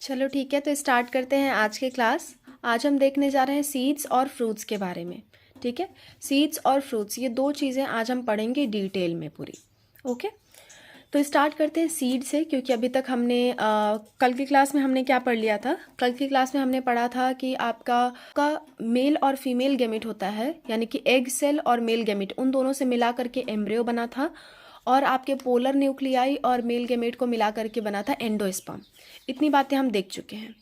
चलो ठीक है, तो स्टार्ट करते हैं आज की क्लास। आज हम देखने जा रहे हैं सीड्स और फ्रूट्स के बारे में। ठीक है, सीड्स और फ्रूट्स ये दो चीज़ें आज हम पढ़ेंगे डिटेल में पूरी। ओके, तो स्टार्ट करते हैं सीड से, क्योंकि अभी तक हमने कल की क्लास में हमने क्या पढ़ लिया था। कल की क्लास में हमने पढ़ा था कि आपका मेल और फीमेल गैमेट होता है, यानी कि एग सेल और मेल गैमेट उन दोनों से मिला करके एम्ब्रियो बना था, और आपके पोलर न्यूक्लियाई और मेल गैमेट को मिला करके बना था एंडोस्पर्म। इतनी बातें हम देख चुके हैं।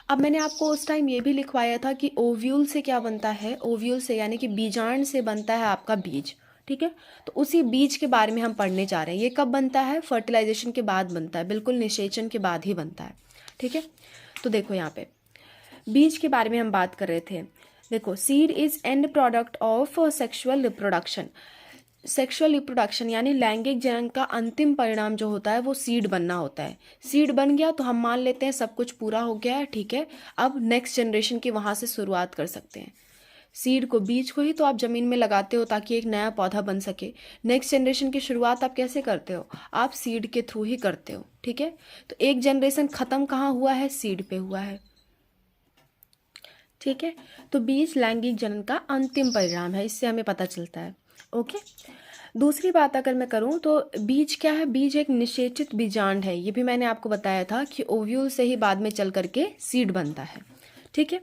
अब मैंने आपको उस टाइम ये भी लिखवाया था कि ओव्यूल से क्या बनता है। ओव्यूल से यानी कि बीजांड से बनता है आपका बीज। ठीक है, तो उसी बीज के बारे में हम पढ़ने जा रहे हैं। ये कब बनता है? फर्टिलाइजेशन के बाद बनता है, बिल्कुल निषेचन के बाद ही बनता है। ठीक है, तो देखो यहाँ पे बीज के बारे में हम बात कर रहे थे। देखो, seed is and product of sexual reproduction. Sexual reproduction यानी लैंगिक जनन का अंतिम परिणाम जो होता है वो सीड बनना होता है। सीड बन गया तो हम मान लेते हैं सब कुछ पूरा हो गया है। ठीक है, अब नेक्स्ट जनरेशन की वहाँ से शुरुआत कर सकते हैं। सीड को, बीज को ही तो आप ज़मीन में लगाते हो ताकि एक नया पौधा बन सके। नेक्स्ट जनरेशन की शुरुआत आप कैसे करते हो? आप सीड के थ्रू ही करते हो। ठीक है, तो एक जनरेशन ख़त्म कहाँ हुआ है? सीड पे हुआ है। ठीक है, तो बीज लैंगिक जनन का अंतिम परिणाम है, इससे हमें पता चलता है। ओके, दूसरी बात अगर मैं करूं तो बीज क्या है? बीज एक निषेचित बीजांड है। ये भी मैंने आपको बताया था कि ओव्यूल से ही बाद में चल करके सीड बनता है। ठीक है,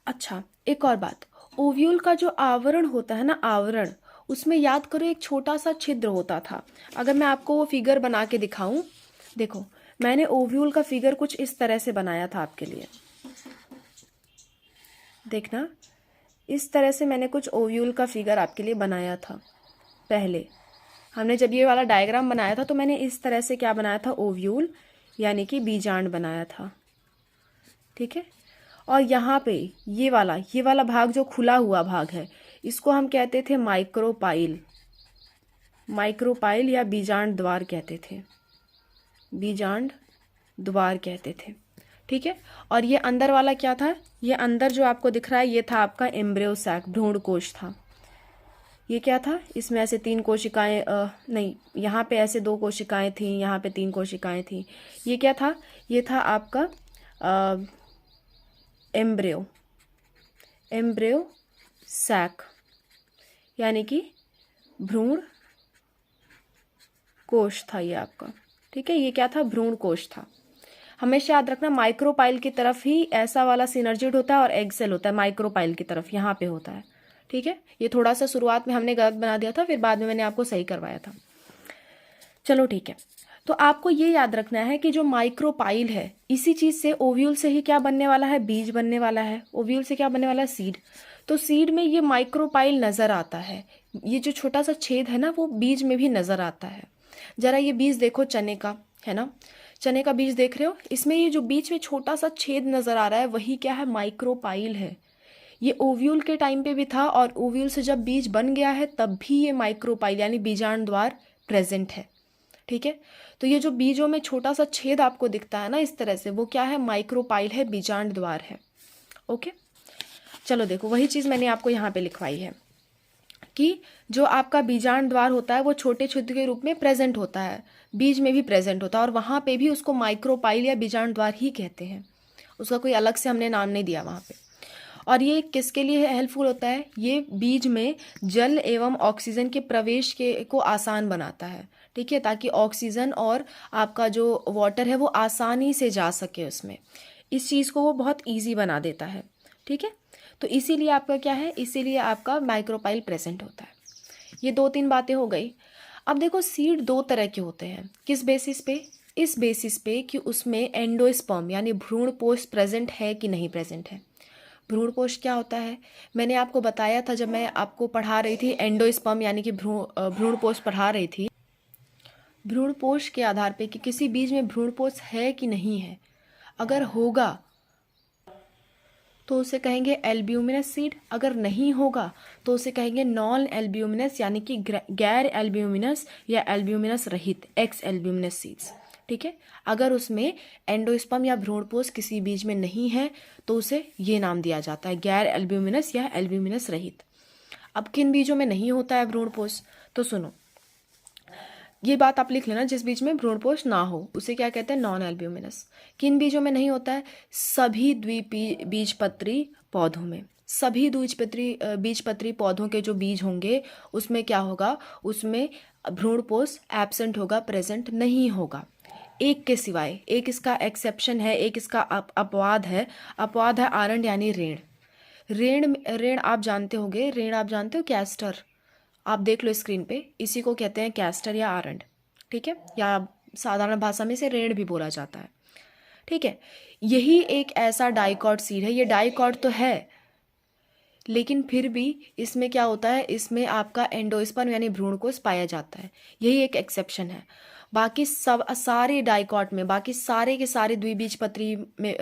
अच्छा एक और बात, ओव्यूल का जो आवरण होता है ना, आवरण, उसमें याद करो एक छोटा सा छिद्र होता था। अगर मैं आपको वो फिगर बना के दिखाऊं, देखो मैंने ओव्यूल का फिगर कुछ इस तरह से बनाया था आपके लिए। देखना, इस तरह से मैंने कुछ ओव्यूल का फिगर आपके लिए बनाया था। पहले हमने जब ये वाला डायग्राम बनाया था तो मैंने इस तरह से क्या बनाया था? ओव्यूल यानी कि बीजांड बनाया था। ठीक है, और यहाँ पे ये वाला भाग जो खुला हुआ भाग है, इसको हम कहते थे माइक्रोपाइल। माइक्रोपाइल या बीजांड द्वार कहते थे, बीजांड द्वार कहते थे। ठीक है, और ये अंदर वाला क्या था? ये अंदर जो आपको दिख रहा है ये था आपका एम्ब्रियो सैक, भ्रूण कोश था। ये क्या था? इसमें ऐसे 3 कोशिकाएं, नहीं, यहाँ पे ऐसे 2 कोशिकाएं थी, यहाँ पे 3 कोशिकाएं थी। ये क्या था? ये था आपका एम्ब्रियो, एम्ब्रियो सैक यानी कि भ्रूण कोश था ये आपका। ठीक है, ये क्या था? भ्रूण कोश था। हमेशा याद रखना, माइक्रोपाइल की तरफ ही ऐसा वाला सिनर्जिड होता है और एग सेल होता है, माइक्रोपाइल की तरफ यहाँ पे होता है। ठीक है, ये थोड़ा सा शुरुआत में हमने गलत बना दिया था, फिर बाद में मैंने आपको सही करवाया था। चलो ठीक है, तो आपको ये याद रखना है कि जो माइक्रोपाइल है, इसी चीज से ओव्यूल से ही क्या बनने वाला है? बीज बनने वाला है। ओव्यूल से क्या बनने वाला है? सीड। तो सीड में ये माइक्रोपाइल नजर आता है। ये जो छोटा सा छेद है ना, वो बीज में भी नजर आता है। जरा ये बीज देखो, चने का है ना, चने का बीज देख रहे हो, इसमें ये जो बीच में छोटा सा छेद नजर आ रहा है वही क्या है? माइक्रोपाइल है। ये ओव्यूल के टाइम पे भी था, और ओव्यूल से जब बीज बन गया है तब भी ये माइक्रोपाइल यानी बीजांड द्वार प्रेजेंट है। ठीक है, तो ये जो बीजों में छोटा सा छेद आपको दिखता है ना इस तरह से, वो क्या है? माइक्रोपाइल है, बीजांड द्वार है। ओके, चलो देखो, वही चीज मैंने आपको यहाँ पे लिखवाई है कि जो आपका बीजांड द्वार होता है वो छोटे छिद्र के रूप में प्रेजेंट होता है, बीज में भी प्रेजेंट होता है, और वहां पे भी उसको माइक्रोपाइल या बीजांड द्वार ही कहते हैं। उसका कोई अलग से हमने नाम नहीं दिया वहां पे। और ये किसके लिए हेल्पफुल होता है? ये बीज में जल एवं ऑक्सीजन के प्रवेश के को आसान बनाता है। ठीक है, ताकि ऑक्सीजन और आपका जो वाटर है वो आसानी से जा सके उसमें। इस चीज़ को वो बहुत इजी बना देता है। ठीक है, तो इसीलिए आपका क्या है? इसीलिए आपका माइक्रोपाइल प्रेजेंट होता है। ये 2-3 बातें हो गई। अब देखो, सीड 2 तरह के होते हैं। किस बेसिस पे? इस बेसिस पे कि उसमें एंडोस्पर्म यानी भ्रूणपोष प्रेजेंट है कि नहीं प्रेजेंट है। भ्रूणपोष क्या होता है? मैंने आपको बताया था जब मैं आपको पढ़ा रही थी एंडोस्पर्म यानी कि भ्रूणपोष पढ़ा रही थी। भ्रूणपोष के आधार पे कि किसी बीज में भ्रूणपोष है कि नहीं है। अगर होगा तो उसे कहेंगे एल्ब्यूमिनस सीड, अगर नहीं होगा तो उसे कहेंगे नॉन एल्ब्यूमिनस यानी कि गैर एल्ब्यूमिनस या एल्ब्यूमिनस रहित, एक्स एल्ब्यूमिनस सीड्स। ठीक है, अगर उसमें एंडोस्पर्म या भ्रूणपोष किसी बीज में नहीं है तो उसे ये नाम दिया जाता है, गैर एल्ब्यूमिनस या एल्ब्यूमिनस रहित। अब किन बीजों में नहीं होता है भ्रूणपोष? तो सुनो, ये बात आप लिख लेना, जिस बीज में भ्रूणपोष ना हो उसे क्या कहते हैं, नॉन एल्ब्यूमिनस। किन बीजों में नहीं होता है, सभी द्विबीजपत्री पौधों में, सभी बीजपत्री पौधों के जो बीज होंगे उसमें क्या होगा, उसमें भ्रूणपोष एब्सेंट होगा, प्रेजेंट नहीं होगा, एक के सिवाय। एक इसका एक्सेप्शन है, एक इसका अपवाद है। अपवाद है आरंड यानी रेण। रेण आप जानते होंगे, रेण आप जानते हो, कैस्टर, आप देख लो स्क्रीन पे, इसी को कहते हैं कैस्टर या आरंड, ठीक है, या साधारण भाषा में इसे रेण भी बोला जाता है, ठीक है। यही एक ऐसा डाइकॉट सीड है, ये डाइकॉट तो है लेकिन फिर भी इसमें क्या होता है, इसमें आपका एंडोस्पर्म यानी भ्रूणकोष पाया जाता है, यही एक एक्सेप्शन है। बाकी सब सारे डाइकॉट में, बाकी सारे के सारे द्विबीजपत्री में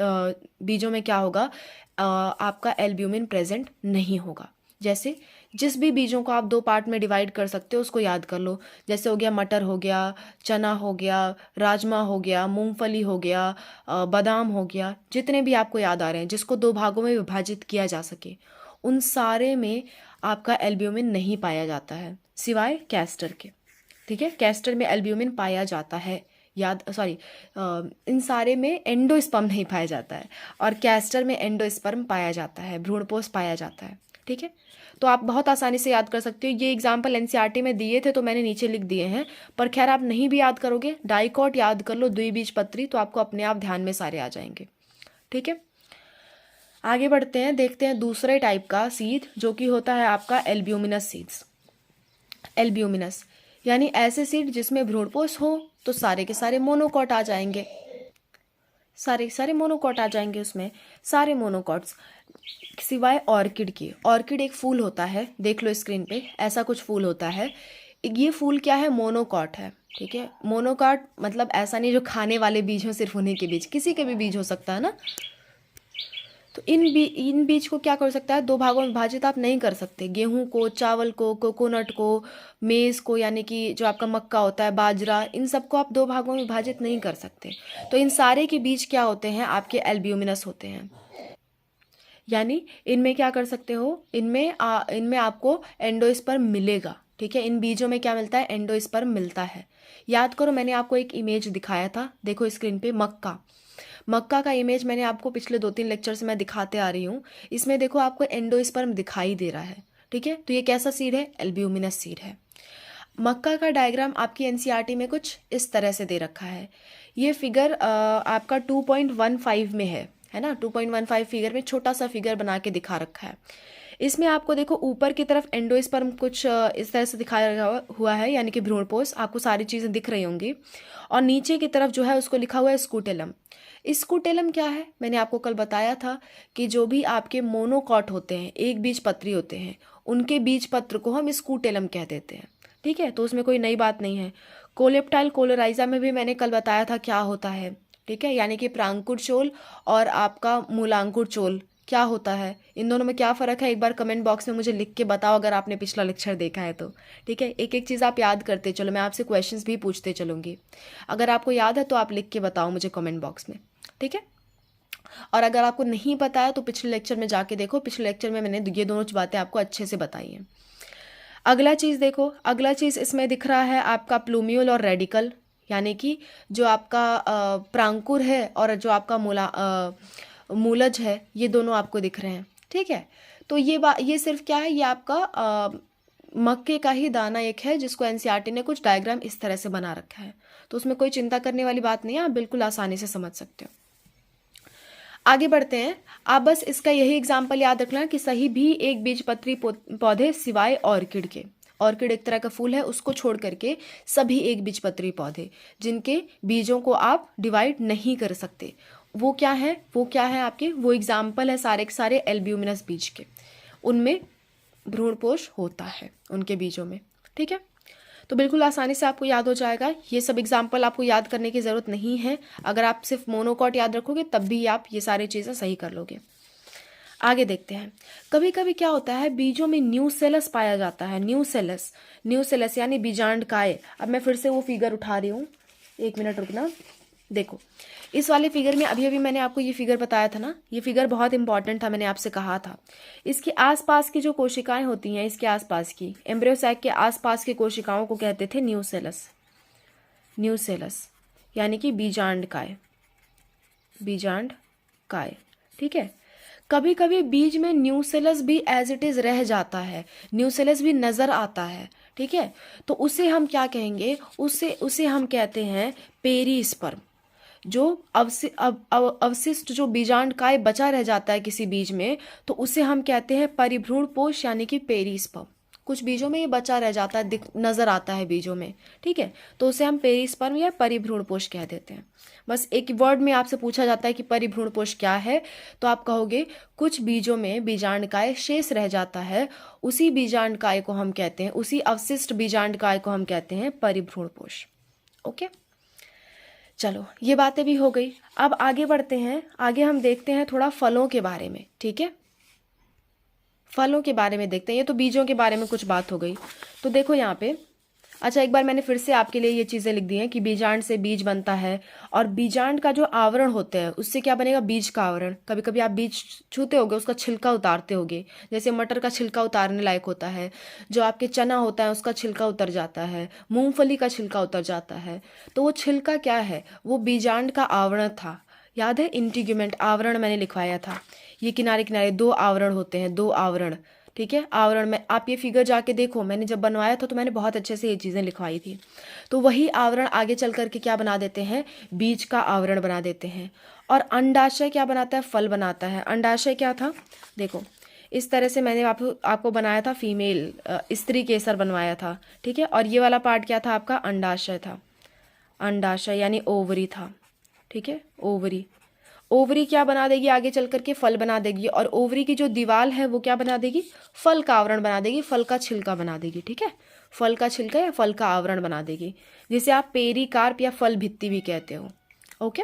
बीजों में क्या होगा, आपका एल्ब्यूमिन प्रेजेंट नहीं होगा। जैसे जिस भी बीजों को आप दो पार्ट में डिवाइड कर सकते हो उसको याद कर लो, जैसे हो गया मटर हो गया, चना हो गया, राजमा हो गया, मूंगफली हो गया, बादाम हो गया, जितने भी आपको याद आ रहे हैं जिसको दो भागों में विभाजित किया जा सके, उन सारे में आपका एल्ब्यूमिन नहीं पाया जाता है सिवाय कैस्टर के, ठीक है। कैस्टर में एल्ब्यूमिन पाया जाता है, इन सारे में एंडोस्पर्म नहीं पाया जाता है और कैस्टर में एंडोस्पर्म पाया जाता है, भ्रूणपोष पाया जाता है, ठीक है। तो आप बहुत आसानी से याद कर सकते हो। ये एग्जाम्पल एनसीईआरटी में दिए थे तो मैंने नीचे लिख दिए हैं, पर खैर आप नहीं भी याद करोगे, डाइकॉट याद कर लो, द्विबीजपत्री, तो आपको अपने आप ध्यान में सारे आ जाएंगे, ठीक है। आगे बढ़ते हैं, देखते हैं दूसरे टाइप का सीड जो कि होता है आपका एल्ब्यूमिनस सीड्स। एल्ब्यूमिनस यानी ऐसे सीड जिसमें भ्रूणपोष हो तो सारे के सारे मोनोकॉट आ जाएंगे, सारे के सारे मोनोकॉट आ जाएंगे उसमें, सारे मोनोकॉट्स सिवाय ऑर्किड के। ऑर्किड एक फूल होता है, देख लो स्क्रीन पे, ऐसा कुछ फूल होता है। ये फूल क्या है, मोनोकॉट है, ठीक है। मोनोकॉट मतलब ऐसा नहीं जो खाने वाले बीज हो, सिर्फ उन्हीं के बीज, किसी के भी बीज हो सकता है ना। तो इन बीज को क्या कर सकता है, दो भागों में विभाजित आप नहीं कर सकते। गेहूं को, चावल को, कोकोनट को, मेज को, यानी कि जो आपका मक्का होता है, बाजरा, इन सबको आप दो भागों में विभाजित नहीं कर सकते। तो इन सारे के बीज क्या होते हैं, आपके एल्ब्यूमिनस होते हैं। यानी इनमें क्या कर सकते हो, इनमें आपको एंडोस्पर्म मिलेगा, ठीक है। इन बीजों में क्या मिलता है, एंडोस्पर्म मिलता है। याद करो, मैंने आपको एक इमेज दिखाया था, देखो स्क्रीन पे, मक्का का इमेज मैंने आपको पिछले 2-3 लेक्चर से मैं दिखाते आ रही हूँ। इसमें देखो आपको एंडोस्पर्म दिखाई दे रहा है, ठीक है। तो ये कैसा सीड है, एल्ब्यूमिनस सीड है। मक्का का डायग्राम आपकी एनसीईआरटी में कुछ इस तरह से दे रखा है। ये फिगर आपका 2.15 में है ना, 2.15 फिगर में छोटा सा फिगर बना के दिखा रखा है। इसमें आपको देखो ऊपर की तरफ एंडोस्पर्म कुछ इस तरह से दिखाया हुआ है, यानी कि भ्रूणपोष, आपको सारी चीज़ें दिख रही होंगी। और नीचे की तरफ जो है उसको लिखा हुआ है स्कूटेलम। स्कूटेलम क्या है, मैंने आपको कल बताया था कि जो भी आपके मोनोकॉट होते हैं, एक बीज पत्री होते हैं, उनके बीज पत्र को हम स्कूटेलम कह देते हैं, ठीक है। तो उसमें कोई नई बात नहीं है। कोलेप्टाइल कोलोराइजा में भी मैंने कल बताया था क्या होता है, ठीक है, यानी कि प्रांकुर चोल और आपका मूलांकुर चोल क्या होता है, इन दोनों में क्या फ़र्क है, एक बार कमेंट बॉक्स में मुझे लिख के बताओ अगर आपने पिछला लेक्चर देखा है तो, ठीक है। एक एक चीज़ आप याद करते चलो, मैं आपसे क्वेश्चंस भी पूछते चलूँगी, अगर आपको याद है तो आप लिख के बताओ मुझे कमेंट बॉक्स में, ठीक है। और अगर आपको नहीं पता है तो पिछले लेक्चर में जाके देखो, पिछले लेक्चर में मैंने ये दोनों बातें आपको अच्छे से बताई हैं। अगला चीज़ देखो, अगला चीज़ इसमें दिख रहा है आपका प्लूम्यूल और रेडिकल, यानी कि जो आपका प्रांकुर है और जो आपका मूलज है, ये दोनों आपको दिख रहे हैं, ठीक है। तो ये सिर्फ क्या है, ये आपका मक्के का ही दाना एक है जिसको एनसीईआरटी ने कुछ डायग्राम इस तरह से बना रखा है, तो उसमें कोई चिंता करने वाली बात नहीं है, आप बिल्कुल आसानी से समझ सकते हो। आगे बढ़ते हैं, आप बस इसका यही एग्जाम्पल याद रखना कि सही भी एक बीजपत्री पौधे सिवाय ऑर्किड के। ऑर्किड एक तरह का फूल है, उसको छोड़ करके सभी एक बीजपत्री पौधे जिनके बीजों को आप डिवाइड नहीं कर सकते, वो क्या है आपके, वो एग्जाम्पल है सारे के सारे एल्ब्यूमिनस बीज के, उनमें भ्रूणपोष होता है उनके बीजों में, ठीक है। तो बिल्कुल आसानी से आपको याद हो जाएगा, ये सब एग्जाम्पल आपको याद करने की ज़रूरत नहीं है, अगर आप सिर्फ मोनोकॉट याद रखोगे तब भी आप ये सारी चीज़ें सही कर लोगे। आगे देखते हैं, कभी कभी क्या होता है, बीजों में न्यूसेलस पाया जाता है, न्यूसेलस यानी बीजांडकाय। अब मैं फिर से वो फिगर उठा रही हूँ, एक मिनट रुकना। देखो इस वाले फिगर में अभी मैंने आपको ये फिगर बताया था ना, ये फिगर बहुत इंपॉर्टेंट था, मैंने आपसे कहा था। इसके आसपास की जो कोशिकाएं होती हैं, इसके आसपास की एम्ब्रियो सैक के आसपास की कोशिकाओं को कहते थे न्यूसेलस, न्यूसेलस यानी कि बीजांडकाय, बीजांडकाय, ठीक है। कभी कभी बीज में न्यूसेलस भी एज इट इज रह जाता है, न्यूसेलस भी नजर आता है, ठीक है। तो उसे हम क्या कहेंगे, उसे हम कहते हैं पेरिस्पर्म। जो अवशिष्ट जो बीजांडकाय बचा रह जाता है किसी बीज में, तो उसे हम कहते हैं परिभ्रूणपोष यानी कि पेरिस्पर्म। कुछ बीजों में ये बचा रह जाता है, नजर आता है बीजों में, ठीक है। तो उसे हम पेरिस्पर्म या परिभ्रूणपोष कह देते हैं। बस एक वर्ड में आपसे पूछा जाता है कि परिभ्रूणपोष क्या है, तो आप कहोगे कुछ बीजों में बीजांडकाय शेष रह जाता है, उसी बीजांडकाय को हम कहते हैं, उसी अवशिष्ट बीजांडकाय को हम कहते हैं परिभ्रूणपोष। ओके, चलो ये बातें भी हो गई। अब आगे बढ़ते हैं, आगे हम देखते हैं थोड़ा फलों के बारे में, ठीक है। फलों के बारे में देखते हैं, ये तो बीजों के बारे में कुछ बात हो गई। तो देखो यहाँ पे, अच्छा एक बार मैंने फिर से आपके लिए ये चीज़ें लिख दी हैं कि बीजांड से बीज बनता है, और बीजांड का जो आवरण होता है उससे क्या बनेगा, बीज का आवरण। कभी कभी आप बीज छूते होगे, उसका छिलका उतारते होगे, जैसे मटर का छिलका उतारने लायक होता है, जो आपके चना होता है उसका छिलका उतर जाता है, मूंगफली का छिलका उतर जाता है। तो वो छिलका क्या है, वो बीजांड का आवरण था। याद है, इंटीग्यूमेंट आवरण मैंने लिखवाया था। ये किनारे किनारे दो आवरण होते हैं, दो आवरण, ठीक है। आवरण में आप ये फिगर जाके देखो, मैंने जब बनवाया था तो मैंने बहुत अच्छे से ये चीज़ें लिखवाई थी। तो वही आवरण आगे चल करके क्या बना देते हैं, बीज का आवरण बना देते हैं। और अंडाशय क्या बनाता है, फल बनाता है। अंडाशय क्या था, देखो इस तरह से मैंने आपको बनाया था, फीमेल स्त्री केसर बनवाया था, ठीक है। और ये वाला पार्ट क्या था आपका, अंडाशय था। अंडाशय यानी ओवरी था, ठीक है। ओवरी, ओवरी क्या बना देगी, आगे चल करके फल बना देगी। और ओवरी की जो दीवार है वो क्या बना देगी, फल का आवरण बना देगी, फल का छिलका बना देगी, ठीक है। फल का छिलका या फल का आवरण बना देगी, जिसे आप पेरिकार्प या फल भित्ति भी कहते हो। ओके,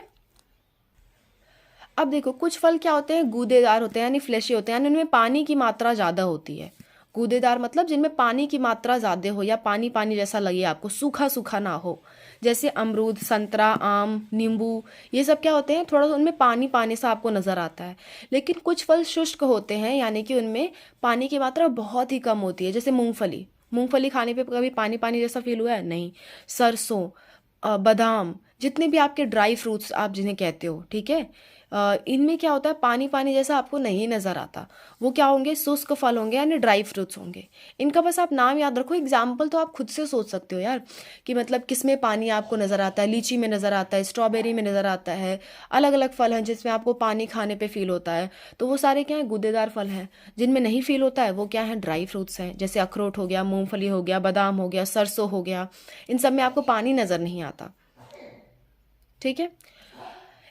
अब देखो कुछ फल क्या होते हैं, गूदेदार होते हैं यानी फ्लैशी होते हैं, यानी उनमें पानी की मात्रा ज़्यादा होती है। गूदेदार मतलब जिनमें पानी की मात्रा ज़्यादा हो, या पानी पानी जैसा लगे आपको, सूखा सूखा ना हो। जैसे अमरूद, संतरा, आम, नींबू, ये सब क्या होते हैं, थोड़ा सा उनमें पानी पानी सा आपको नज़र आता है। लेकिन कुछ फल शुष्क होते हैं, यानी कि उनमें पानी की मात्रा बहुत ही कम होती है। जैसे मूंगफली, मूंगफली खाने पे कभी पानी पानी जैसा फील हुआ है, नहीं। सरसों, बादाम, जितने भी आपके ड्राई फ्रूट्स आप जिन्हें कहते हो, ठीक है, इनमें क्या होता है, पानी पानी जैसा आपको नहीं नज़र आता। वो क्या होंगे, शुष्क फल होंगे यानी ड्राई फ्रूट्स होंगे। इनका बस आप नाम याद रखो, एग्जाम्पल तो आप खुद से सोच सकते हो यार, कि मतलब किसमें पानी आपको नज़र आता है। लीची में नज़र आता है, स्ट्रॉबेरी में नज़र आता है, अलग अलग फल हैं जिसमें आपको पानी खाने पे फील होता है। तो वो सारे क्या हैं, गूदेदार फल हैं। जिनमें नहीं फील होता है वो क्या है, ड्राई फ्रूट्स हैं। जैसे अखरोट हो गया, मूंगफली हो गया, बादाम हो गया, सरसों हो गया, इन सब में आपको पानी नज़र नहीं आता, ठीक है।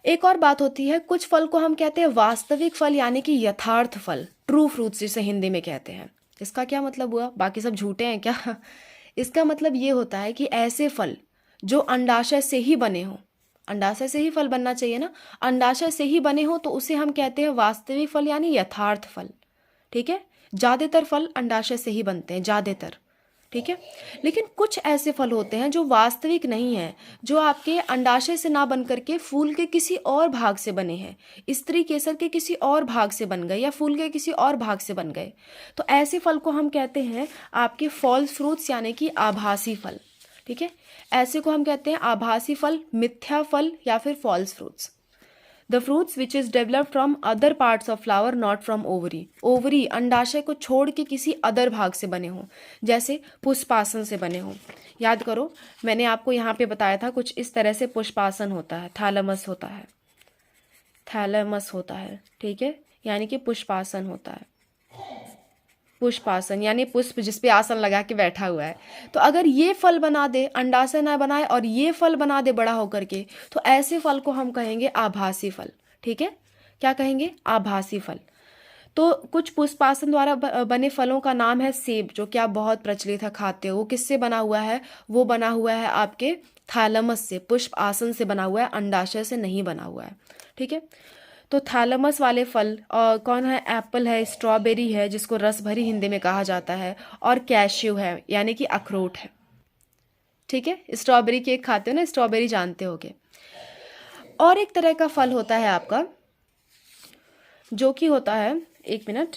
एक और बात होती है, कुछ फल को हम कहते हैं वास्तविक फल यानी कि यथार्थ फल, ट्रू फ्रूट्स जिसे हिंदी में कहते हैं। इसका क्या मतलब हुआ, बाकी सब झूठे हैं क्या? इसका मतलब ये होता है कि ऐसे फल जो अंडाशय से ही बने हों, अंडाशय से ही फल बनना चाहिए ना, अंडाशय से ही बने हो तो उसे हम कहते हैं वास्तविक फल यानी यथार्थ फल, ठीक है। ज़्यादातर फल अंडाशय से ही बनते हैं, ज़्यादातर, ठीक है। लेकिन कुछ ऐसे फल होते हैं जो वास्तविक नहीं है, जो आपके अंडाशय से ना बन करके फूल के किसी और भाग से बने हैं, स्त्री केसर के किसी और भाग से बन गए, या फूल के किसी और भाग से बन गए। तो ऐसे फल को हम कहते हैं आपके फॉल्स फ्रूट्स यानी कि आभासी फल, ठीक है। ऐसे को हम कहते हैं आभासी फल, मिथ्या फल, या फिर false fruits. The fruits which is developed from other parts of flower not from ovary, ovary अंडाशय को छोड़ के किसी अदर भाग से बने हों, जैसे पुष्पासन से बने हों। याद करो, मैंने आपको यहाँ पे बताया था कुछ इस तरह से पुष्पासन होता है, थैलेमस होता है, थैलेमस होता है, ठीक है, यानी कि पुष्पासन होता है। पुष्पासन यानी पुष्प जिस पे आसन लगा के बैठा हुआ है। तो अगर ये फल बना दे, अंडाशय ना बनाए और ये फल बना दे बड़ा होकर के, तो ऐसे फल को हम कहेंगे आभासी फल, ठीक है। क्या कहेंगे, आभासी फल। तो कुछ पुष्पासन द्वारा बने फलों का नाम है सेब, जो कि आप बहुत प्रचलित है, खाते हो। वो किससे बना हुआ है, वो बना हुआ है आपके थैलेमस से, पुष्प आसन से बना हुआ है, अंडाशय से नहीं बना हुआ है, ठीक है। तो थैलेमस वाले फल कौन है, एप्पल है, स्ट्रॉबेरी है जिसको रस भरी हिंदी में कहा जाता है, और कैश्यू है यानी कि अखरोट है, ठीक है। स्ट्रॉबेरी केक खाते हो ना, स्ट्रॉबेरी जानते होगे। और एक तरह का फल होता है आपका, जो कि होता है, एक मिनट,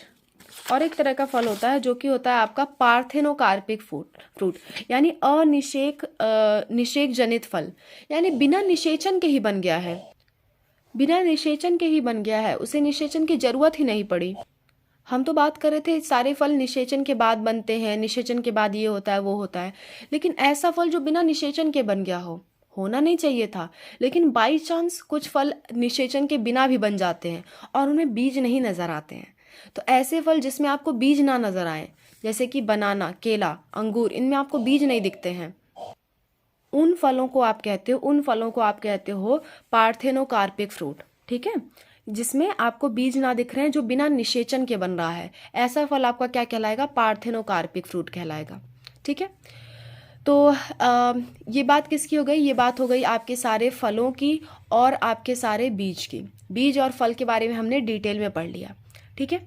और एक तरह का फल होता है जो कि होता है आपका पार्थेनोकार्पिक फ्रूट, यानी निषेक जनित फल, यानी बिना निषेचन के ही बन गया है, बिना निषेचन के ही बन गया है, उसे निषेचन की जरूरत ही नहीं पड़ी। हम तो बात कर रहे थे सारे फल निषेचन के बाद बनते हैं, निषेचन के बाद ये होता है वो होता है, लेकिन ऐसा फल जो बिना निषेचन के बन गया हो, होना नहीं चाहिए था, लेकिन बाई चांस कुछ फल निषेचन के बिना भी बन जाते हैं और उनमें बीज नहीं नजर आते हैं। तो ऐसे फल जिसमें आपको बीज ना नजर आए, जैसे कि बनाना, केला, अंगूर, इनमें आपको बीज नहीं दिखते हैं, उन फलों को आप कहते हो पार्थेनोकार्पिक फ्रूट। ठीक है, जिसमें आपको बीज ना दिख रहे हैं, जो बिना निषेचन के बन रहा है, ऐसा फल आपका क्या कहलाएगा? पार्थेनोकार्पिक फ्रूट कहलाएगा। ठीक है, तो ये बात किसकी हो गई? ये बात हो गई आपके सारे फलों की और आपके सारे बीज की। बीज और फल के बारे में हमने डिटेल में पढ़ लिया। ठीक है,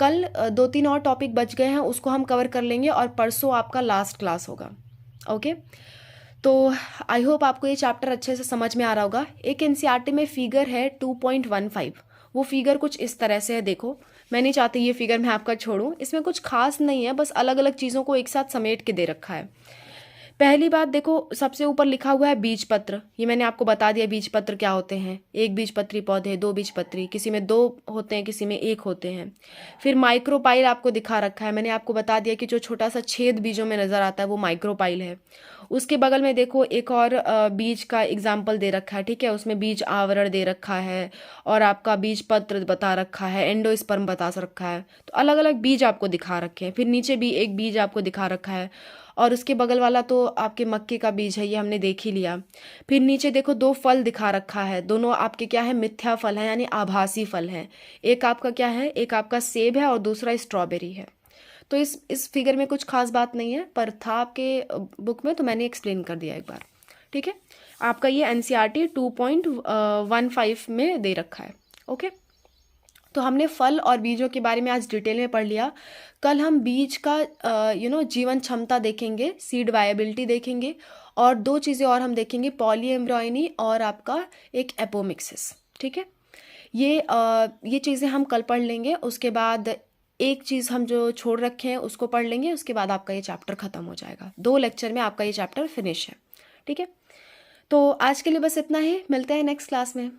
कल 2-3 और टॉपिक बच गए हैं, उसको हम कवर कर लेंगे और परसों आपका लास्ट क्लास होगा। ओके, तो आई होप आपको ये चैप्टर अच्छे से समझ में आ रहा होगा। एक एनसीईआरटी में फिगर है 2.15, वो फिगर कुछ इस तरह से है। देखो, मैं नहीं चाहती ये फिगर मैं आपका छोड़ूं, इसमें कुछ खास नहीं है, बस अलग अलग चीज़ों को एक साथ समेट के दे रखा है। पहली बात देखो, सबसे ऊपर लिखा हुआ है बीज पत्र। ये मैंने आपको बता दिया बीज पत्र क्या होते हैं। एक बीजपत्री पौधे, 2 बीजपत्री, किसी में 2 होते हैं, किसी में 1 होते हैं। फिर माइक्रोपाइल आपको दिखा रखा है, मैंने आपको बता दिया कि जो छोटा सा छेद बीजों में नजर आता है वो माइक्रोपाइल है। उसके बगल में देखो एक और बीज का एग्जाम्पल दे रखा है। ठीक है, उसमें बीज आवरण दे रखा है और आपका बीज पत्र बता रखा है, एंडोस्पर्म बता रखा है। तो अलग अलग बीज आपको दिखा रखे हैं। फिर नीचे भी एक बीज आपको दिखा रखा है और उसके बगल वाला तो आपके मक्के का बीज है, ये हमने देख ही लिया। फिर नीचे देखो 2 फल दिखा रखा है, दोनों आपके क्या है? मिथ्या फल है, यानी आभासी फल है। एक आपका क्या है? एक आपका सेब है और दूसरा स्ट्रॉबेरी है। तो इस फिगर में कुछ खास बात नहीं है, पर था आपके बुक में तो मैंने एक्सप्लेन कर दिया एक बार। ठीक है, आपका ये एनसीईआरटी 2.15 में दे रखा है। ओके, तो हमने फल और बीजों के बारे में आज डिटेल में पढ़ लिया। कल हम बीज का जीवन क्षमता देखेंगे, सीड वायबिलिटी देखेंगे, और 2 चीज़ें और हम देखेंगे, पॉलीएम्ब्रॉयनी और आपका एक एपोमिक्सिस। ठीक है, ये चीज़ें हम कल पढ़ लेंगे। उसके बाद एक चीज़ हम जो छोड़ रखे हैं उसको पढ़ लेंगे, उसके बाद आपका ये चैप्टर ख़त्म हो जाएगा। 2 लेक्चर में आपका ये चैप्टर फिनिश है। ठीक है, तो आज के लिए बस इतना ही, मिलते हैं नेक्स्ट क्लास में।